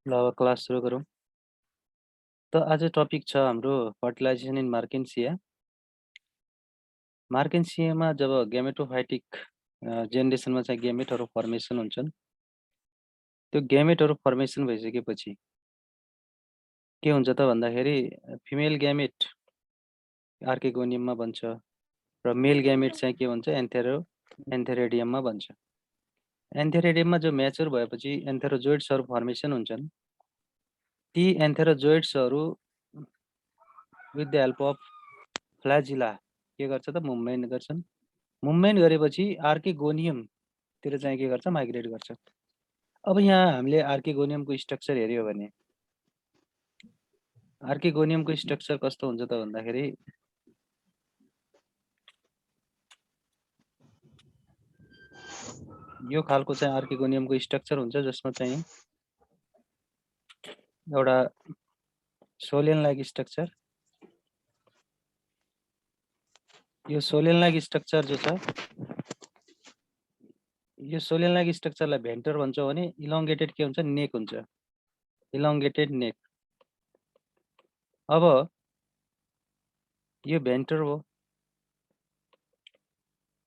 ल अब क्लास सुरु गरौँ। त आज टपिक छ हाम्रो फर्टिलाइजेसन इन मार्केन्सिया। मार्केन्सियामा जब गेमेटोफाइटिक जेनेरेसनमा चाहिँ गेमेटहरू फर्मेसन हुन्छन्, त्यो गेमेटहरू फर्मेसन भइसकेपछि के हुन्छ त भन्दाखेरि फिमेल ग्यामेट आर्केगोनियममा बन्छ र मेल ग्यामेट चाहिँ के भन्छ एन्थेरेडियममा बन्छ। एन्थेरेडियममा जो म्याच्योर भएपछि एन्थेरोजोइड्सहरू फर्मेसन हुन्छन्। ती एन्थेरोजोइड्सहरू विथ द हेल्प अफ फ्ल्याजिला के गर्छ त मुभमेन्ट गर्छन्। मुभमेन्ट गरेपछि आर्केगोनियमतिर चाहिँ के गर्छ माइग्रेट गर्छ। अब यहाँ हामीले आर्केगोनियमको स्ट्रक्चर हेऱ्यो भने आर्केगोनियमको स्ट्रक्चर कस्तो हुन्छ त भन्दाखेरि यो खालको चाहिँ आर्केगोनियमको स्ट्रक्चर हुन्छ जसमा चाहिँ एउटा सोलेन लाइक स्ट्रक्चर, यो सोलेन लाइक स्ट्रक्चर जो छ यो सोलेन लाइक स्ट्रक्चरलाई भेन्टर भन्छौँ भने इलोंगेटेड के हुन्छ नेक हुन्छ, इलोंगेटेड नेक। अब यो भेन्टर हो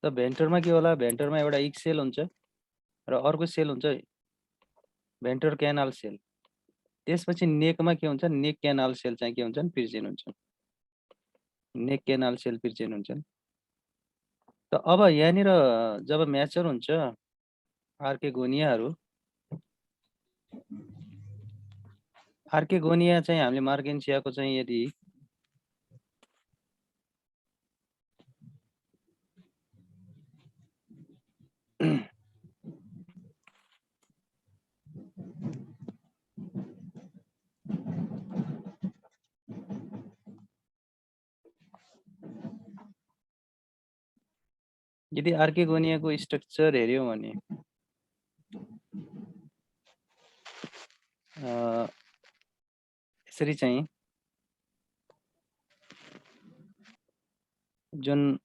त भेन्टरमा के होला, भेन्टरमा एउटा इक सेल हुन्छ र अर्को सेल हुन्छ भेन्टर क्यानाल सेल। त्यसपछि नेकमा के हुन्छ, नेक क्यानाल सेल चाहिँ के हुन्छन् प्रेजेन्ट हुन्छन्, नेक क्यानाल सेल प्रेजेन्ट हुन्छन्। त अब यहाँनिर जब म्याचर हुन्छ आर्केगोनिया चाहिँ हामीले मार्केन्सियाको चाहिँ यदि यदि आर्केगोनियाको स्ट्रक्चर हेऱ्यौँ भने यसरी चाहिँ जुन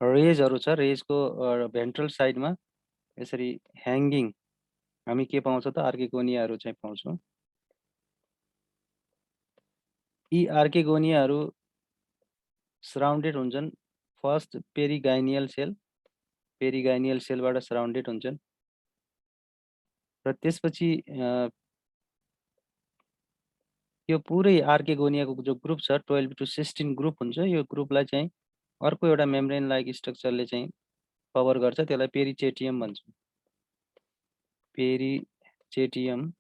रेजहरू छ रेजको भेन्ट्रल साइडमा यसरी ह्याङ्गिङ हामी के पाउँछौँ त आर्केगोनियाहरू चाहिँ पाउँछौँ। यी आर्केगोनियाहरू सराउन्डेड हुन्छन् फर्स्ट पेरिगाइनियल सेलबाट सराउन्डेड हुन्छन् र त्यसपछि यो पुरै आर्केगोनियाको जो ग्रुप छ 12 to 16 ग्रुप हुन्छ। यो ग्रुपलाई चाहिँ अर्को एउटा मेम्ब्रेन लाइक स्ट्रक्चरले चाहिँ कभर गर्छ, त्यसलाई पेरिचेटियम भन्छ। पेरिचेटियम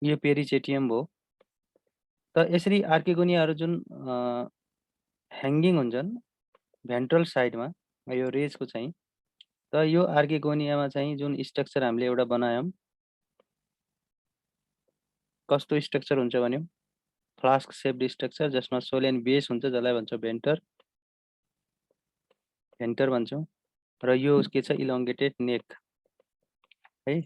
यो पेरिचेटियम हो। त यसरी आर्केगोनियाहरू जुन ह्याङ्गिङ हुन्छन् भेन्ट्रल साइडमा यो रेजको चाहिँ, त यो आर्केगोनियामा चाहिँ जुन स्ट्रक्चर हामीले एउटा बनायौँ कस्तो स्ट्रक्चर हुन्छ भन्यो फ्लास्क सेप्ड स्ट्रक्चर जसमा सोलेन बेस हुन्छ जसलाई भन्छौँ भेन्टर भन्छौँ र यो के छ इलोंगेटेड नेक है।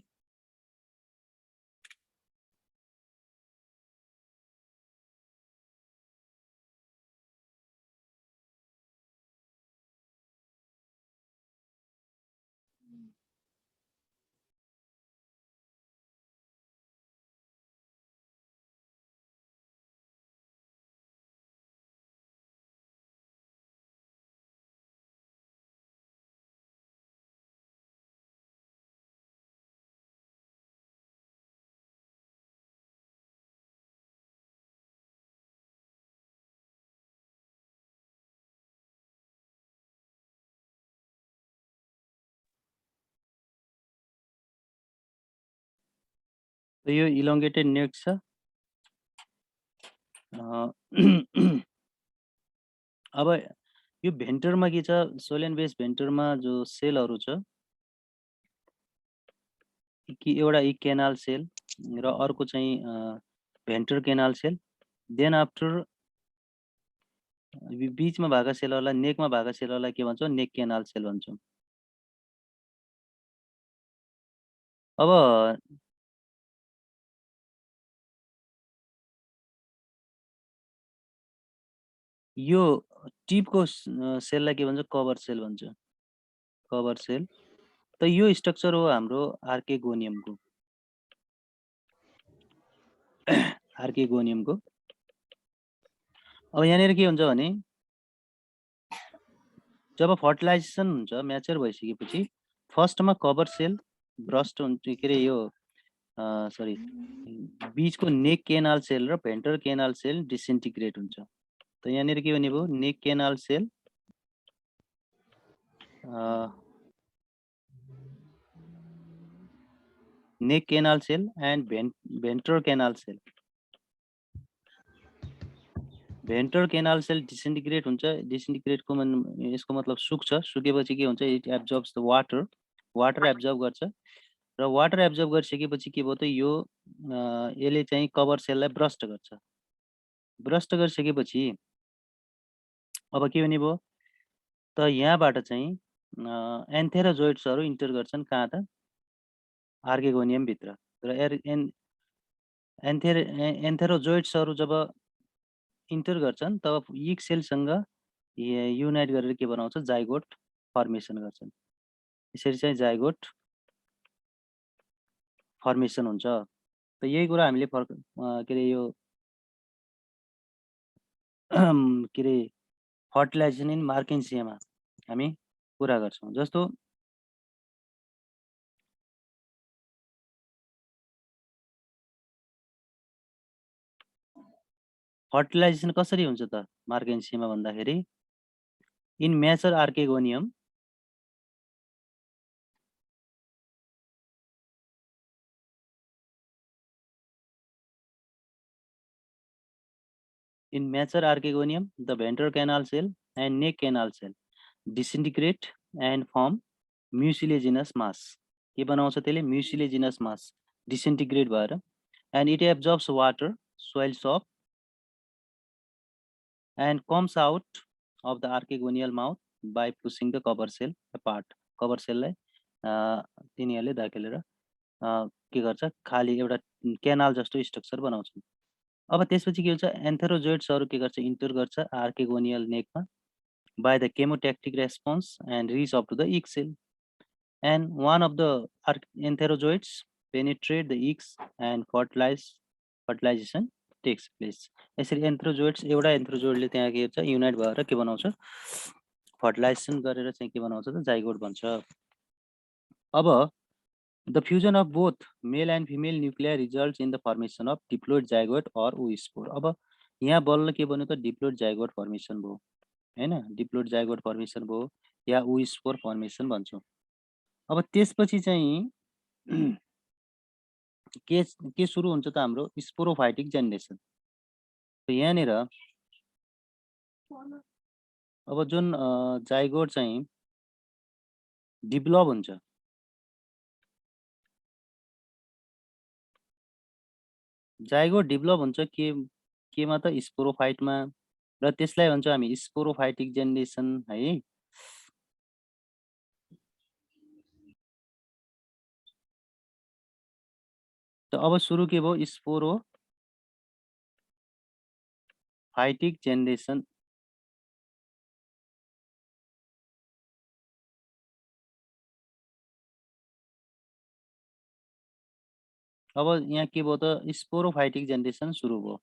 यो इलोंगेटेड नेक छ। अब यो भेन्टरमा के छ, सोलेन बेस भेन्टरमा जो सेलहरू छ कि एउटा एक केनाल सेल र अर्को चाहिँ भेन्टर केनाल सेल, देन आफ्टर बीचमा भएको सेलहरूलाई नेकमा भएको सेलहरूलाई के भन्छौँ नेक केनाल सेल भन्छौँ। अब यो टिपको सेललाई के भन्छ कभर सेल भन्छ। Cover cell. त यो स्ट्रक्चर हो हाम्रो आर्केगोनियमको। आर्केगोनियमको अब यहाँनिर के हुन्छ भने जब फर्टिलाइजेसन हुन्छ म्याचर भइसकेपछि फर्स्टमा कभर सेल ब्रस्ट हुन्छ के अरे यो सरी बीचको नेक केनाल सेल र भेन्ट्रल केनाल सेल डिसइन्टिग्रेट हुन्छ। त यहाँनिर के भने भयो neck canal cell neck canal cell and ventral canal cell. Ventral canal cell disintegrate हुन्छ। डिसइन्टिग्रेटको यसको मतलब सुक्छ। सुकेपछि के हुन्छ it absorbs the water. Water absorb गर्छ र वाटर एब्जर्ब गरिसकेपछि के भयो त यो यसले चाहिँ कभर सेललाई ब्रस्ट गर्छ। ब्रस्ट गरिसकेपछि अब के हुने भयो त यहाँबाट चाहिँ एन्थेरोजोइड्सहरू इन्टर गर्छन् कहाँ त आर्केगोनियम भित्र र एन्थेरोजोइड्सहरू जब इन्टर गर्छन् तब यिग सेलसँग युनाइट गरेर के बनाउँछ जाइगोट फर्मेसन गर्छन्। यसरी चाहिँ जाइगोट फर्मेसन हुन्छ। त यही कुरा हामीले के अरे यो के अरे फर्टिलाइजेसन इन मार्केन्सियामा हामी कुरा गर्छौँ। जस्तो फर्टिलाइजेसन कसरी हुन्छ त मार्केन्सियामा भन्दाखेरि in mature archegonium in mature archegonium the ventral canal cell and neck canal cell disintegrate and form mucilaginous mass। के बनाउँछ त्यसले mucilaginous mass disintegrate भएर and it absorbs water swells up and comes out of the archegonial mouth by pushing the cover cell apart। cover cell लाई तिनीहरूले धकेलेर के गर्छ खाली एउटा केनाल जस्तो स्ट्रक्चर बनाउँछ। अब त्यसपछि के हुन्छ एन्थेरोजोइड्सहरू के गर्छ इन्टर गर्छ आर्केगोनियल नेकमा by the chemotactic response and reach up to the egg cell and one of the enterozoids penetrate the eggs and fertilization takes place। यसरी एन्थेरोजोइड्स एउटा एन्थेरोजोइडले त्यहाँ के गर्छ युनाइट भएर के बनाउँछ फर्टिलाइजेसन गरेर चाहिँ के बनाउँछ त जाइगोट बन्छ। अब the fusion of both male and female nuclei results in the formation of diploid zygote or oospore। अब यहाँ बल्ल के बन्यो त डिप्लोइड जाइगोट फर्मेसन भयो हैन। डिप्लोइड जाइगोट फर्मेसन भयो या oospore फर्मेसन भन्छौँ। अब त्यसपछि चाहिँ के सुरु हुन्छ त हाम्रो स्पोरोफाइटिक जेनेरेसन। यहाँनिर अब जुन जाइगोट चाहिँ डेभलप हुन्छ जाइगोट डेभलप हुन्छ केमा त स्पोरोफाइटमा र त्यसलाई भन्छ हामी स्पोरोफाइटिक जेनेरेसन है। त अब सुरु के भयो स्पोरोफाइटिक जेनेरेसन। अब यहाँ के भयो त स्पोरोफाइटिक जेनेरेसन सुरु भयो।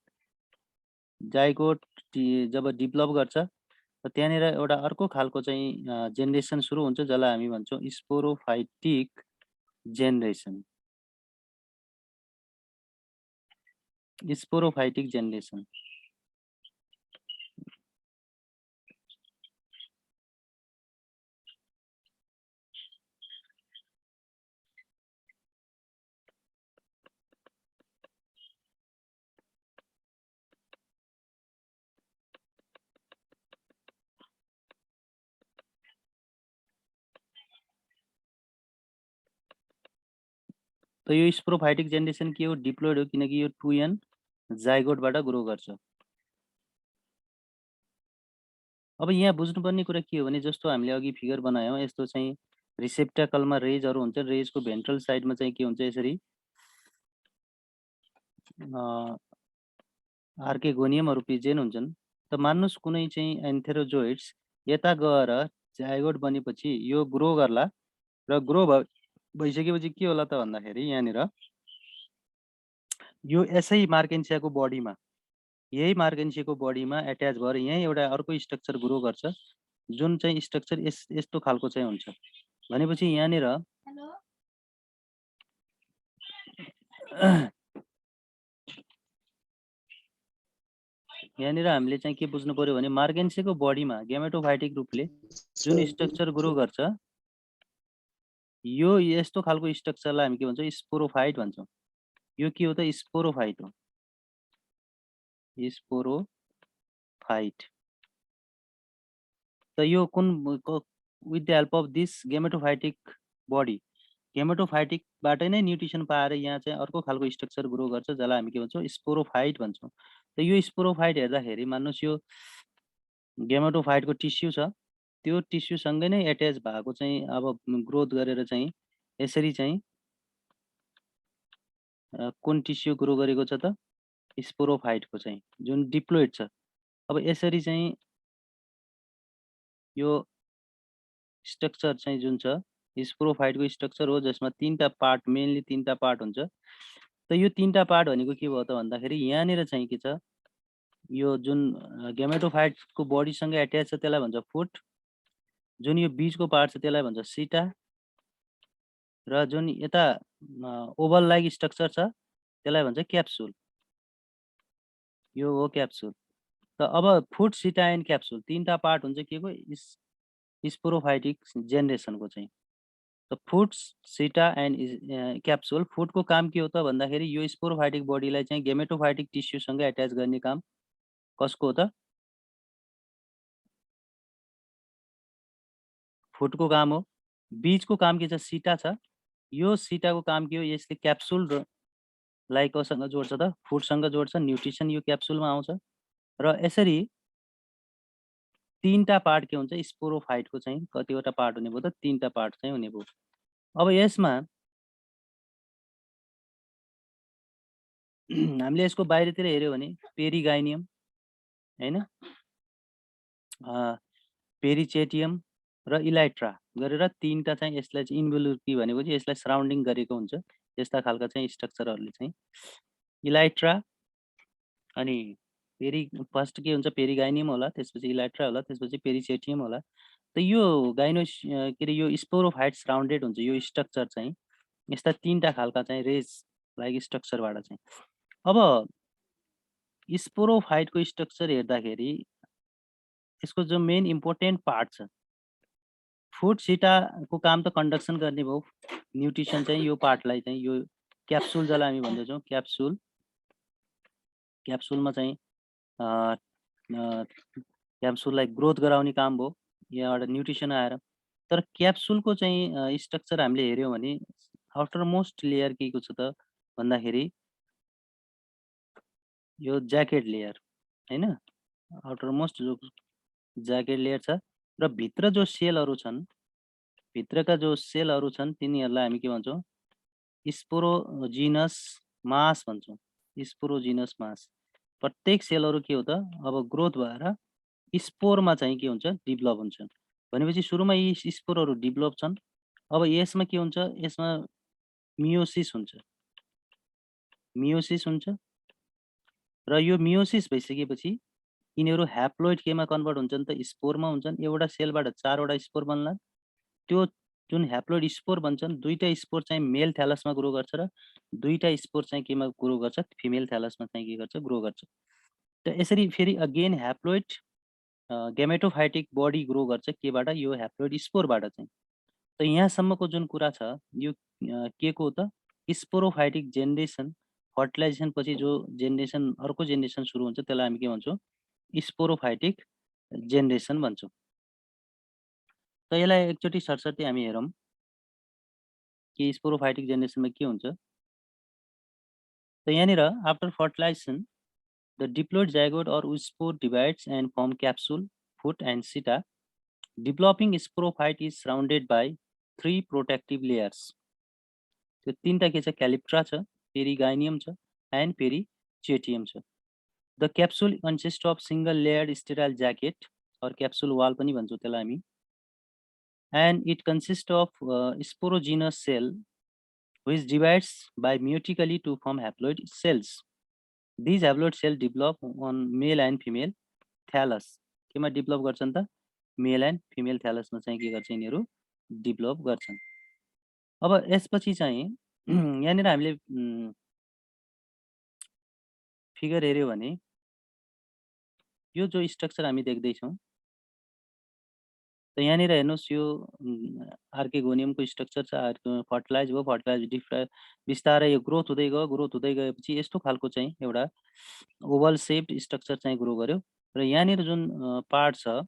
जाइगोट जब डेभलप गर्छ त त्यहाँनिर एउटा अर्को खालको चाहिँ जेनेरेसन सुरु हुन्छ जसलाई हामी भन्छौँ स्पोरोफाइटिक जेनेरेसन। स्पोरोफाइटिक जेनेरेसन त यो स्पोरोफाइटिक जेनेरेसन के हो डिप्लोइड हो किनकि यो 2n जाइगोटबाट ग्रो गर्छ। अब यहाँ बुझ्नुपर्ने कुरा के हो भने जस्तो हामीले अघि फिगर बनायौँ यस्तो चाहिँ रिसेप्टाकलमा रेजहरू हुन्छ। रेजको भेन्ट्रल साइडमा चाहिँ के हुन्छ यसरी आर्केगोनियमहरू प्रेजेन्ट हुन्छन्। त मान्नुहोस् कुनै चाहिँ एन्थेरोजोइड्स यता गएर जायगोट बनेपछि यो ग्रो गर्ला र ग्रो भइसकेपछि के होला त भन्दाखेरि यहाँनिर यो यसै मार्केन्सियाको बडीमा यही मार्केन्सियाको बडीमा एट्याच भएर यहीँ एउटा अर्को स्ट्रक्चर ग्रो गर्छ जुन चाहिँ स्ट्रक्चर यस्तो खालको चाहिँ हुन्छ भनेपछि यहाँनिर यहाँनिर हामीले चाहिँ के बुझ्नु पर्यो भने मार्केन्सियाको बडीमा गेमेटोफाइटिक रूपले जुन स्ट्रक्चर ग्रो गर्छ यो यस्तो खालको स्ट्रक्चरलाई हामी के भन्छौँ स्पोरोफाइट भन्छौँ यो के हो त स्पोरोफाइट हो स्पोरोफाइट त यो कुन with the help of this gametophytic body गेमेटोफाइटिकबाट नै न्युट्रिसन पाएर यहाँ चाहिँ अर्को खालको स्ट्रक्चर ग्रो गर्छ जसलाई हामी के भन्छौँ स्पोरोफाइट भन्छौँ त यो स्पोरोफाइट हेर्दाखेरि मान्नुहोस् यो गेमेटोफाइटको टिस्यु छ त्यो टिस्युसँगै नै एट्याच भएको चाहिँ अब ग्रोथ गरेर चाहिँ यसरी चाहिँ कुन टिस्यु ग्रो गरेको छ त स्पोरोफाइटको चाहिँ जुन डिप्लोइड छ अब यसरी चाहिँ यो स्ट्रक्चर चाहिँ जुन छ स्पोरोफाइटको स्ट्रक्चर हो जसमा तीनटा पार्ट मेनली तीनटा पार्ट हुन्छ त यो तीनटा पार्ट भनेको के भयो त भन्दाखेरि यहाँनिर चाहिँ के छ यो जुन गेमेटोफाइटको बडीसँग एट्याच छ त्यसलाई भन्छ फुट जुन यो बीचको पार्ट छ त्यसलाई भन्छ सिटा र जुन यता ओभल लाइक स्ट्रक्चर छ त्यसलाई भन्छ क्याप्सुल यो हो क्याप्सुल त अब फुट सिटा एन्ड क्याप्सुल तीनटा पार्ट हुन्छ के को स्पोरोफाइटिक जेनेरेसनको चाहिँ त फुट सिटा एन्ड क्याप्सुल फुटको काम के हो त भन्दाखेरि यो स्पोरोफाइटिक बडीलाई चाहिँ गेमेटोफाइटिक टिस्युसँग एट्याच गर्ने काम कसको हो त फुटको काम हो बीचको काम के छ सिटा छ यो सिटाको काम के हो यसले क्याप्सुल र लाई कोसँग जोड्छ त फुडसँग जोड्छ न्युट्रिसन यो क्याप्सुलमा आउँछ र यसरी तीनटा पार्ट के हुन्छ स्पोरोफाइटको चाहिँ कतिवटा पार्ट हुने भयो त तीनटा पार्ट चाहिँ हुने भयो अब यसमा हामीले यसको बाहिरतिर हेर्यो भने पेरिगाइनियम हैन पेरिचेटियम र इलाइट्रा गरेर तीनटा चाहिँ यसलाई चाहिँ इन्भोल्युटी भनेपछि यसलाई सराउन्डिङ गरेको हुन्छ यस्ता खालका चाहिँ स्ट्रक्चरहरूले चाहिँ इलाइट्रा अनि फर्स्ट के हुन्छ पेरिगाइनियम होला त्यसपछि इलाइट्रा होला त्यसपछि पेरिचेटियम होला त यो के अरे यो स्पोरोफाइट सराउन्डेड हुन्छ यो स्ट्रक्चर चाहिँ यस्ता तीनटा खालका चाहिँ रेज लाइक स्ट्रक्चरबाट चाहिँ अब स्पोरोफाइटको स्ट्रक्चर हेर्दाखेरि यसको जो मेन इम्पोर्टेन्ट पार्ट छ फुड सिटाको काम त कन्डक्सन गर्ने भयो न्युट्रिसन चाहिँ यो पार्टलाई चाहिँ यो क्याप्सुल जसलाई हामी भन्दछौँ क्याप्सुलमा चाहिँ क्याप्सुललाई ग्रोथ गराउने काम भयो यहाँबाट न्युट्रिसन आएर तर क्याप्सुलको चाहिँ स्ट्रक्चर हामीले हेऱ्यौँ भने आउटर मोस्ट लेयर के को छ त भन्दाखेरि यो ज्याकेट लेयर हैन आउटर मोस्ट जो ज्याकेट लेयर छ र भित्र जो सेलहरू छन् भित्रका जो सेलहरू छन् तिनीहरूलाई हामी के भन्छौँ स्पोरोजिनस मास भन्छौँ स्पोरोजिनस मास प्रत्येक सेलहरू के हो त अब ग्रोथ भएर स्पोरमा चाहिँ के हुन्छ डेभलप हुन्छ भनेपछि सुरुमा यी स्पोरहरू डेभलप छन् अब यसमा के हुन्छ यसमा मियोसिस हुन्छ र यो मियोसिस भइसकेपछि यिनीहरू ह्याप्लोइड केमा कन्भर्ट हुन्छन् त स्पोरमा हुन्छन् एउटा सेलबाट चारवटा स्पोर बन्ला त्यो जुन ह्याप्लोइड स्पोर भन्छन् दुईटा स्पोर चाहिँ मेल थ्यालसमा ग्रो गर्छ र दुईटा स्पोर चाहिँ केमा ग्रो गर्छ फिमेल थ्यालसमा चाहिँ के गर्छ ग्रो गर्छ त यसरी फेरि again haploid gametophytic body grow गर्छ केबाट यो ह्याप्लोइड स्पोरबाट चाहिँ त यहाँसम्मको जुन कुरा छ यो के को त स्पोरोफाइटिक जेनेरेसन फर्टिलाइजेसन पछि जो जेनेरेसन अर्को जेनेरेसन सुरु हुन्छ त्यसलाई हामी के भन्छौँ स्पोरोफाइटिक जेनेरेसन भन्छौँ त यसलाई एकचोटि सरसर्ती हामी हेरौँ कि स्पोरोफाइटिक जेनेरेसनमा के हुन्छ त यहाँनिर after fertilisation the diploid zygote or spore divides and form capsule, foot and seta. Developing sporophyte is surrounded by 3 protective layers. त्यो तीनटा के छ क्यालिप्ट्रा छ पेरिगाइनियम छ एन्ड पेरिचेटियम छ the capsule consist of single layered sterile jacket और क्याप्सुल वाल पनि भन्छौँ त्यसलाई हामी and it consists of sporogenous cell which divides by mutically to form haploid cells. These haploid cells develop on male and female thallus. केमा develop गर्छन् त मेल and female थ्यालसमा चाहिँ के गर्छ यिनीहरू डेभलप गर्छन्। अब यसपछि चाहिँ यहाँनिर हामीले फिगर हेर्यो भने यो जो स्ट्रक्चर हामी देख्दैछौँ त यहाँनिर हेर्नुहोस् यो आर्केगोनियमको स्ट्रक्चर छ। फर्टिलाइज भयो, फर्टिलाइज बिस्तारै यो ग्रोथ हुँदै गएपछि यस्तो खालको चाहिँ एउटा ओभल सेप्ड स्ट्रक्चर चाहिँ ग्रो गर्यो र यहाँनिर जुन पार्ट छ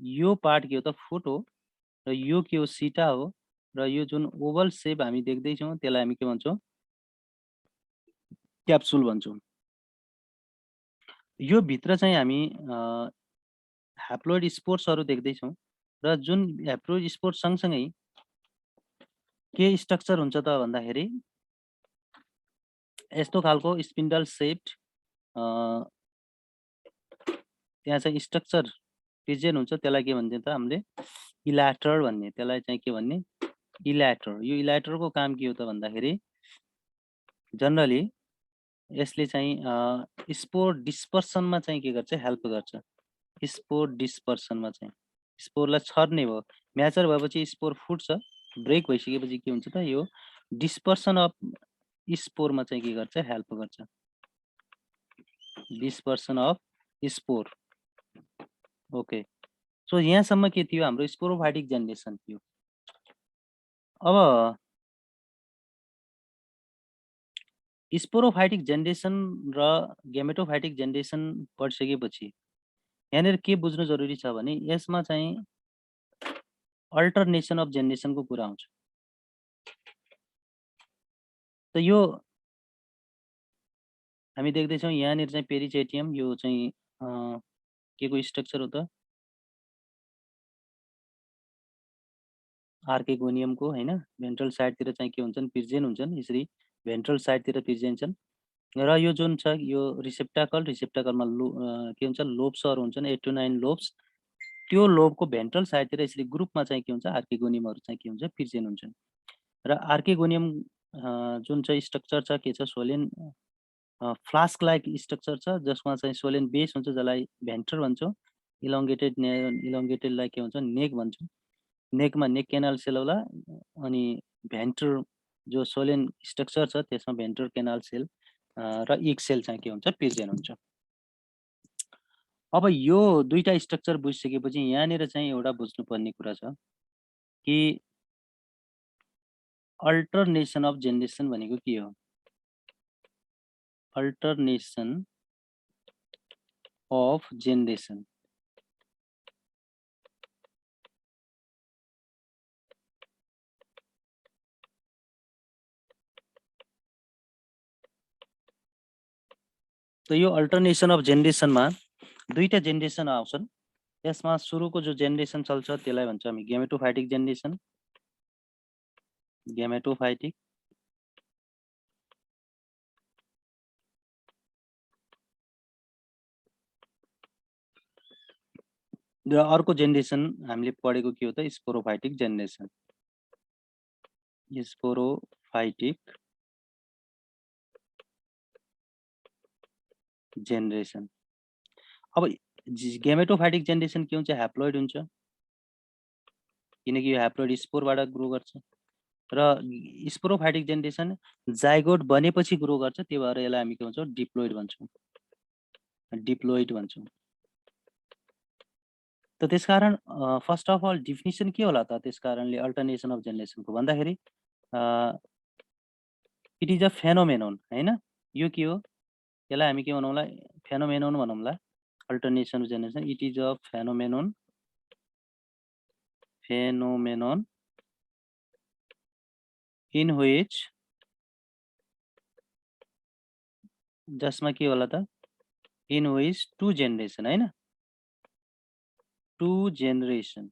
यो पार्ट के हो त फुट हो र यो के हो सिटा हो र यो जुन ओभल सेप हामी देख्दैछौँ त्यसलाई हामी के भन्छौँ क्याप्सुल भन्छौँ। यो भित्र चाहिँ हामी ह्याप्लोइड स्पोर्सहरू देख्दैछौँ र जुन ह्याप्लोइड स्पोर्स सँगसँगै के स्ट्रक्चर हुन्छ त भन्दाखेरि यस्तो खालको स्पिन्डल सेप्ड त्यहाँ चाहिँ स्ट्रक्चर प्रेजेन्ट हुन्छ। त्यसलाई के भन्छ त हामीले इल्याटर भन्ने, त्यसलाई चाहिँ के भन्ने इल्याटर। यो इल्याटरको काम के हो त भन्दाखेरि जनरली यसले चाहिँ स्पोर डिस्पर्सनमा चाहिँ के गर्छ हेल्प गर्छ। स्पोर डिस्पर्सनमा चाहिँ स्पोरलाई छर्ने भयो, म्याचर भएपछि स्पोर फुट्छ, ब्रेक भइसकेपछि के हुन्छ त यो डिस्पर्सन अफ स्पोरमा चाहिँ के गर्छ हेल्प गर्छ। Dispersion of spore. Okay, so यहाँसम्म के थियो हाम्रो स्पोरोफाइटिक जेनेरेसन थियो। अब स्पोरोफाइटिक जेनेरेसन र गेमेटोफाइटिक जेनेरेसन पढिसकेपछि यहाँनिर के बुझ्नु जरुरी छ भने यसमा चाहिँ अल्टरनेसन अफ जेनेरेसनको कुरा आउँछ। त यो हामी देख्दैछौँ यहाँनिर चाहिँ पेरिचेटियम यो चाहिँ के को स्ट्रक्चर हो त आर्केगोनियमको हैन। भेन्ट्रल साइडतिर चाहिँ के हुन्छन् प्रेजेन्ट हुन्छन्, यसरी भेन्ट्रल साइडतिर प्रेजेन्ट छन् र यो जुन छ यो रिसेप्टाकलमा के हुन्छ लोब्सहरू हुन्छन् 8 to 9 लोब्स। त्यो लोबको भेन्ट्रल साइडतिर यसरी ग्रुपमा चाहिँ के हुन्छ आर्केगोनियमहरू चाहिँ के हुन्छ प्रेजेन्ट हुन्छन् र आर्केगोनियम जुन चाहिँ स्ट्रक्चर छ के छ सोलेन फ्लास्क लाइक स्ट्रक्चर छ जसमा चाहिँ सोलेन बेस हुन्छ जसलाई भेन्टर भन्छौँ। इलोङ्गेटेडलाई के भन्छ नेक भन्छौँ। नेकमा नेक केनाल सेल होला अनि भेन्टर जो सोलेन स्ट्रक्चर छ त्यसमा भेन्टर केनाल सेल र इक सेल चाहिँ के हुन्छ प्रेजेन्ट हुन्छ। अब यो दुईटा स्ट्रक्चर बुझिसकेपछि यहाँनिर चाहिँ एउटा बुझ्नुपर्ने कुरा छ कि अल्टरनेसन अफ जेनेरेसन भनेको के हो। अल्टरनेसन अफ जेनेरेसन त यो अल्टरनेसन अफ जेनेरेसनमा दुईटा जेनेरेसन आउँछन्। यसमा सुरुको जो जेनेरेसन चल्छ त्यसलाई भन्छ हामी गेमेटोफाइटिक जेनेरेसन। गेमेटोफाइटिक र अर्को जेनेरेसन हामीले पढेको के हो त स्पोरोफाइटिक जेनेरेसन। Sporophytic generation. अब गेमेटोफाइटिक जेनेरेसन के हुन्छ ह्याप्लोइड हुन्छ किनकि यो ह्याप्लोइड स्पोरबाट ग्रो गर्छ र स्पोरोफाइटिक जेनेरेसन जाइगोट बनेपछि ग्रो गर्छ, त्यही भएर यसलाई हामी के भन्छौँ डिप्लोइड भन्छौँ। डिप्लोइड भन्छौँ। त त्यसकारण फर्स्ट अफ अल डिफिनिसन के होला त त्यसकारणले अल्टरनेसन अफ जेनेरेसनको भन्दाखेरि इट इज अ फेनोमेनन हैन। यो के हो यसलाई हामी के भनौँला फेनोमेनन भनौँला alternation of generation. It is a phenomenon in which जसमा के होला त इन व्हिच टु जेनेरेसन हैन, टु जेनेरेसन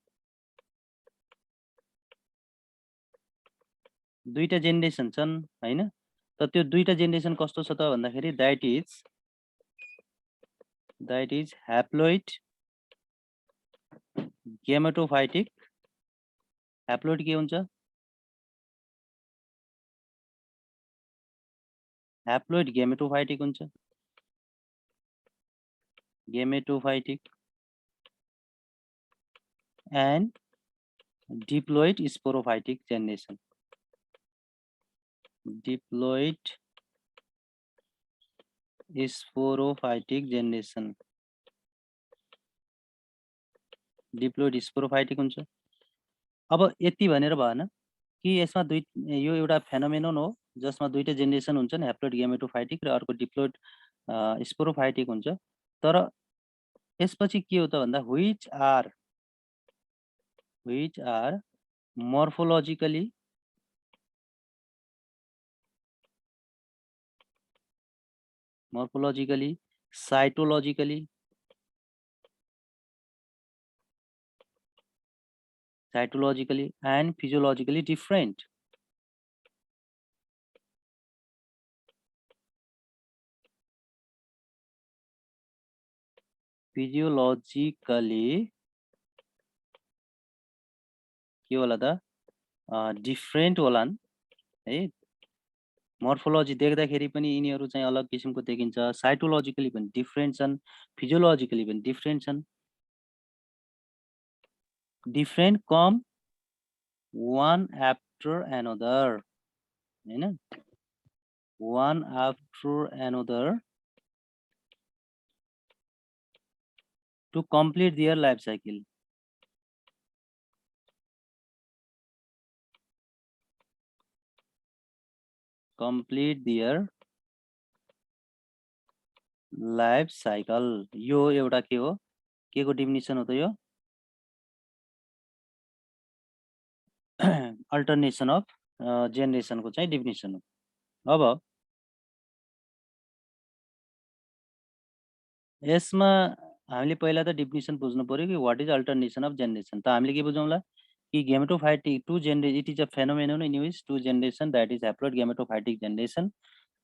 दुईटा जेनेरेसन छन् हैन। त त्यो दुईटा जेनेरेसन कस्तो छ त भन्दाखेरि that is haploid gametophytic haploid के हुन्छ ह्याप्लोइड गेमेटोफाइटिक हुन्छ gametophytic and diploid sporophytic generation diploid sporophytic generation diploid sporophytic हुन्छ अब यति भनेर भएन कि यसमा यो एउटा फेनोमेनन हो जसमा दुईटा जेनेरेसन हुन्छन् ह्याप्लोइड गेमेटोफाइटिक र अर्को डिप्लोइड स्पोरोफाइटिक हुन्छ तर यसपछि के हो त भन्दा which are morphologically cytologically and physiologically different physiologically के होला त डिफ्रेन्ट होलान् है मोर्फोलोजी देख्दाखेरि पनि यिनीहरू चाहिँ अलग किसिमको देखिन्छ साइटोलोजिकली पनि डिफ्रेन्ट छन् फिजियोलोजिकली पनि डिफ्रेन्ट छन् डिफ्रेन्ट कम one after another हैन one after another to complete their life cycle यो एउटा के हो के को डेफिनिसन हो त यो अल्टरनेसन अफ जेनेरेसन को चाहिँ डेफिनिसन हो अब यसमा हामीले पहिला त डेफिनिसन बुझ्नु पर्यो कि what is alternation of generation त हामीले के बुझौँला कि gametophytic it is a phenomenon in which two generation that is haploid gametophytic generation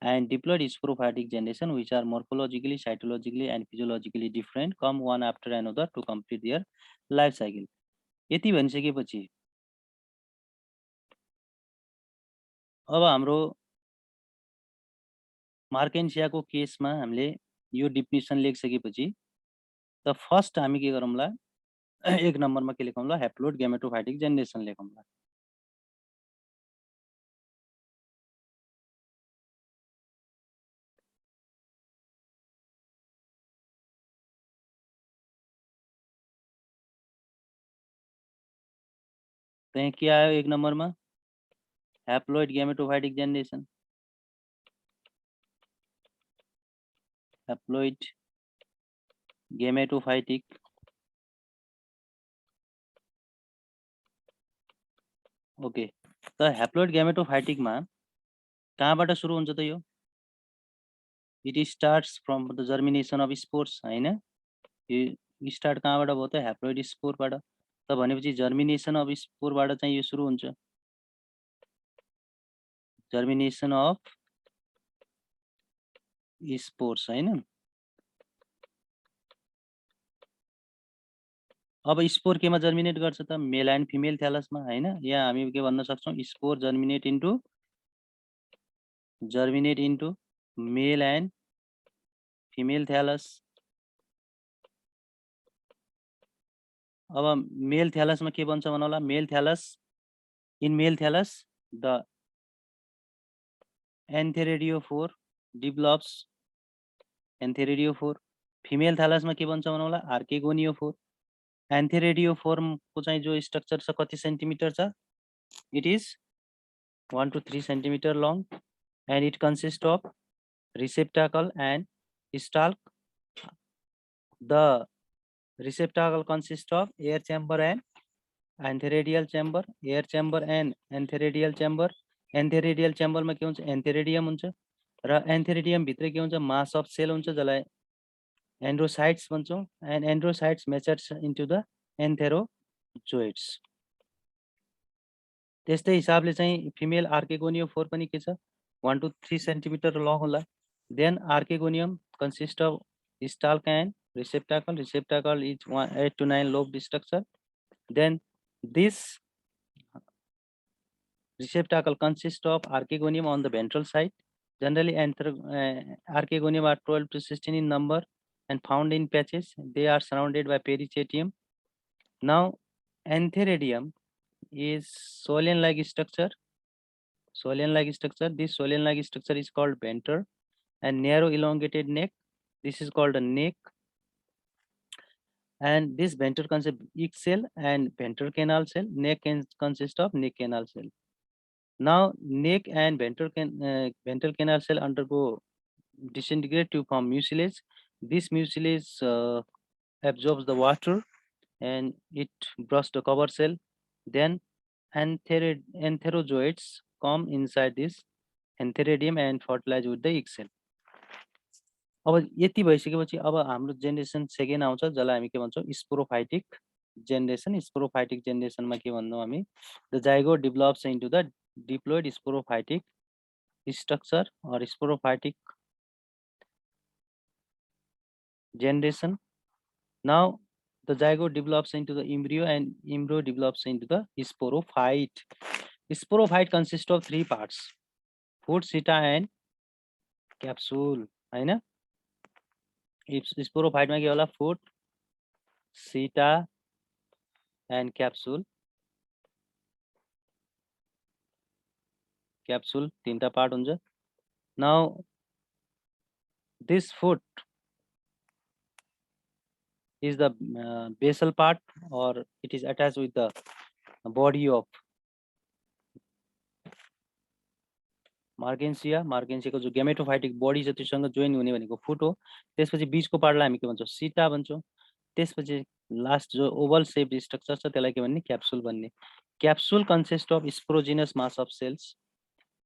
and diploid sporophytic generation which are morphologically, cytologically and physiologically different come one after another to complete their life cycle. यति भनिसकेपछि अब हाम्रो मार्केन्सियाको केसमा हामीले यो definition लेखिसकेपछि त first हामी के गरौँला एक नम्बरमा के लेखौँला हैप्लोइड गेमेटोफाइटिक जेनेरेसन लेखौँला त्यहाँ के आयो एक नम्बरमा haploid gametophytic generation haploid gametophytic okay त हैप्लोइड गेमेटोफाइटिकमा कहाँबाट सुरु हुन्छ त यो it starts from the germination of spores हैन यो स्टार्ट कहाँबाट भयो त हैप्लोइड स्पोरबाट त भनेपछि जर्मिनेसन अफ स्पोरबाट चाहिँ यो सुरु हुन्छ जर्मिनेसन अफ स्पोर्स हैन अब स्पोर केमा जर्मिनेट गर्छ त मेल एन्ड फिमेल थ्यालसमा हैन यहाँ हामी के भन्न सक्छौं spore germinate into male and female thallus अब मेल थ्यालसमा के बन्छ भनौला male thallus in male thallus the antheridiophore develops antheridiophore female थ्यालसमा के बन्छ भनौला आर्केगोनियोफोर एन्थेरेडियोफोर को चाहिँ जो स्ट्रक्चर छ कति सेन्टिमिटर छ it is 1 to 3 centimeter long and it consists of receptacle and stalk. The receptacle consists of air chamber and antheridial chamber, air chamber and antheridial chamber. Antheridial chamber में के हुन्छ antheridium हुन्छ र antheridium भित्र के हुन्छ mass of cell हुन्छ जसलाई एन्ड्रोसाइट्स भन्छौं and एन्ड्रोसाइट्स matures into the एन्थेरोजोइड्स त्यस्तै हिसाबले चाहिँ फिमेल आर्केगोनियोफोर पनि के छ 1 to 3 सेन्टिमिटर लङ होला then archegonium consist of stalk and receptacle is 8 to 9 lobed structure Then this receptacle consists of archegonium on the ventral side. Generally, archegonium are 12 to 16 in number and found in patches. They are surrounded by perichetium. Now, antheridium is solean-like structure. Solean-like structure. This solean-like structure is called venter, and narrow elongated neck. This is called a neck. And this venter consists of egg cell and venter canal cell. Neck can consist of neck canal cell. Now, neck and ventral canal cell undergo disintegrate to form mucilage. This mucilage absorbs the water and it bursts the cover cell. Then antherozoites come inside this antheridium and fertilize with the egg cell. अब यति भइसकेपछि अब हाम्रो generation second आउँछ जसलाई हामी के भन्छौँ स्पोरोफाइटिक जेनेरेसन। स्पोरोफाइटिक जेनेरेसनमा के भन्छौँ हामी the zygote develops into the diploid sporophytic structure or sporophytic generation. Now the zygote develops into the embryo and embryo develops into the sporophyte. Sporophyte consists of three parts: foot, seta and capsule. हैन? Sporophyte में के होला foot, seta and capsule. Capsule तीनटा part हुन्छ. Now this foot is the basal part, or it is attached with the body of Margensia. Margensia को जो gametophytic body छ त्योसँग जोइन हुने भनेको फुट हो. त्यसपछि बीचको पार्टलाई हामी के भन्छौँ सीटा भन्छौँ. त्यसपछि लास्ट जो ओभल शेप्ड स्ट्रक्चर छ त्यसलाई के भन्ने क्याप्सुल भन्ने. Capsule consist of sporogenous mass of cells.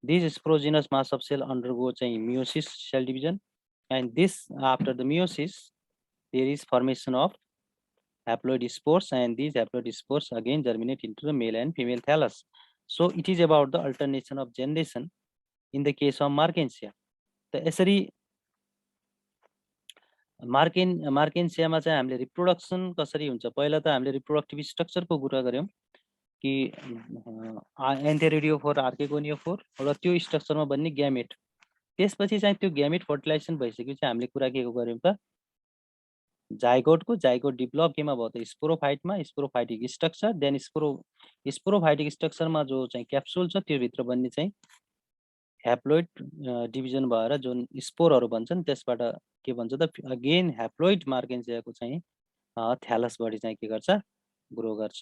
This sporogenous mass of cell undergo चाहिँ meiosis cell division, and this after the meiosis there is formation of haploid spores, and these haploid spores again germinate into the male and female thallus. So it is about the alternation of generation in the case of Markensia. त यसरी मार्केन्सियामा चाहिँ हामीले reproduction कसरी हुन्छ पहिला त हामीले reproductive स्ट्रक्चरको कुरा गर्यौं कि एन्थेरिडियोफोर आर्केगोनियोफोर र त्यो स्ट्रक्चरमा बन्ने ग्यामेट. त्यसपछि चाहिँ त्यो ग्यामेट फर्टिलाइजेसन भइसकेपछि हामीले कुरा के गर्यौं त जाइगोट डेभलप केमा भयो त स्पोरोफाइटमा, स्पोरोफाइटिक स्ट्रक्चर. देन स्पोरोफाइटिक स्ट्रक्चरमा जो चाहिँ क्याप्सुल छ त्यो भित्र बन्ने चाहिँ ह्याप्लोइड डिभिजन भएर जुन स्पोरहरू भन्छन् त्यसबाट के भन्छ त अगेन ह्याप्लोइड मार्केन्सियाको चाहिँ थ्यालस बडी चाहिँ के गर्छ ग्रो गर्छ.